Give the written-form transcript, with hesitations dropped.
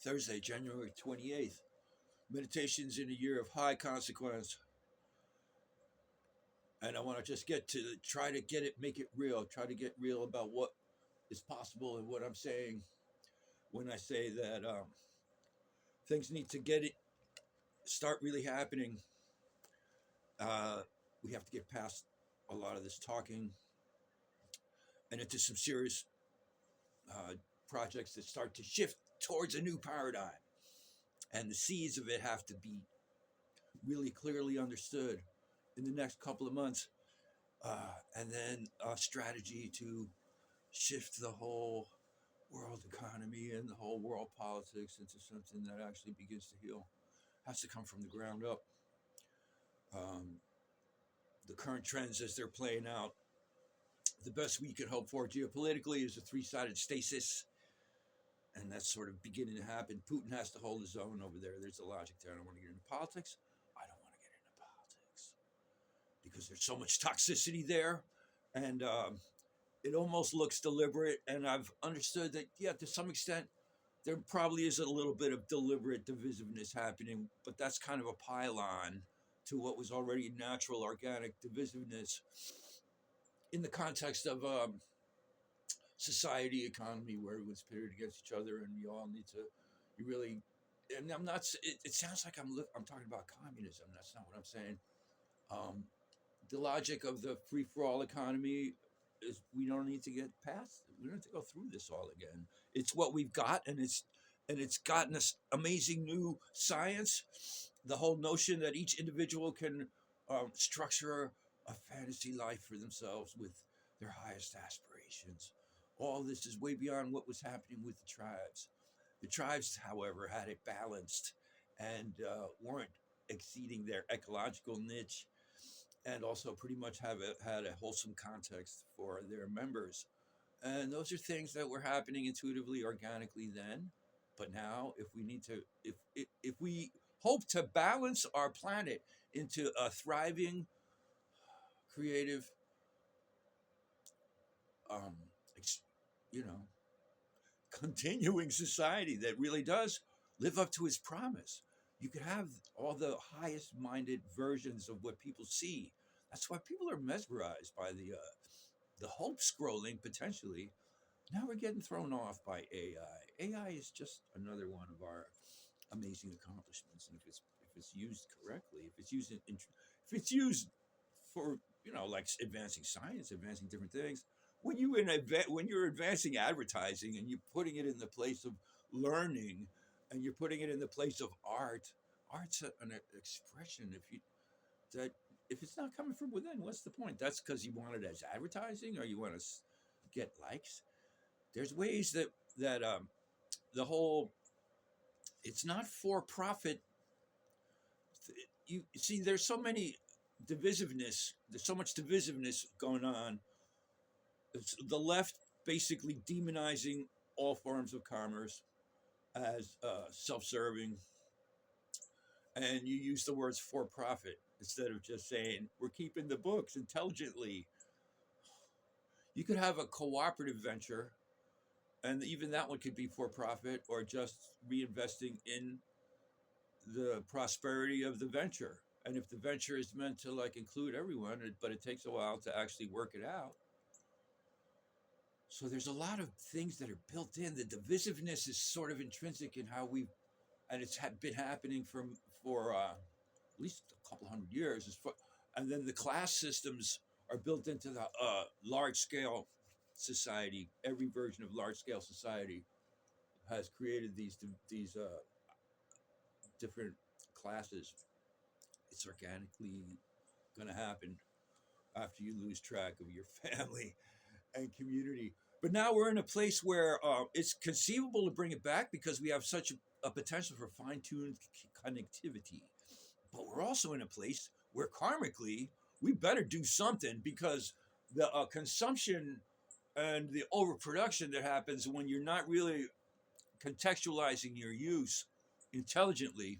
Thursday, January 28th. Meditations in a year of high consequence. And I want to just try to get it, make it real, try to get real about what is possible and what I'm saying when I say that things need to start really happening. Uh, we have to get past a lot of this talking and into some serious uh, projects that start to shift towards a new paradigm. And the seeds of it have to be really clearly understood in the next couple of months. And then a strategy to shift the whole world economy and the whole world politics into something that actually begins to heal. Has to come from the ground up. Um, the current trends as they're playing out, the best we can hope for geopolitically is a three-sided stasis, and that's sort of beginning to happen. Putin has to hold his own over there. There's a logic there. I don't want to get into politics. I don't want to get into politics because there's so much toxicity there, and it almost looks deliberate. And I've understood that, yeah, to some extent, there probably is a little bit of deliberate divisiveness happening, but that's kind of a pile-on to what was already natural, organic divisiveness in the context of society, economy, where everyone's pitted against each other, and you all need to, you really, and I'm not. It sounds like I'm talking about communism. That's not what I'm saying. Um, the logic of the free for all economy is we don't need to get past. We don't have to go through this all again. It's what we've got, and it's gotten us amazing new science. The whole notion that each individual can structure a fantasy life for themselves with their highest aspirations. All this is way beyond what was happening with the tribes. The tribes, however, had it balanced and weren't exceeding their ecological niche, and also pretty much had a wholesome context for their members. And those are things that were happening intuitively, organically then. But now, if we need to, if we hope to balance our planet into a thriving, creative, um, you know, continuing society that really does live up to its promise, you could have all the highest minded versions of what people see. That's why people are mesmerized by the hope scrolling potentially. Now we're getting thrown off by AI. AI is just another one of our amazing accomplishments, and if it's used correctly, if it's used for like advancing science, advancing different things. When you're advancing advertising and you're putting it in the place of learning, and you're putting it in the place of art's an expression. That if it's not coming from within, what's the point? That's because you want it as advertising, or you want to get likes. There's ways that the whole, it's not for profit. You see, there's so much divisiveness going on. It's the left basically demonizing all forms of commerce as self-serving, and you use the words for profit instead of just saying we're keeping the books intelligently. You could have a cooperative venture, and even that one could be for profit, or just reinvesting in the prosperity of the venture. And if the venture is meant to include everyone, but it takes a while to actually work it out. So there's a lot of things that are built in. The divisiveness is sort of intrinsic in how and it's been happening for at least a couple hundred years. And then the class systems are built into the large scale society. Every version of large scale society has created these different classes. It's organically going to happen after you lose track of your family and community. But now we're in a place where it's conceivable to bring it back because we have such a potential for fine-tuned connectivity. But we're also in a place where karmically we better do something, because the consumption and the overproduction that happens when you're not really contextualizing your use intelligently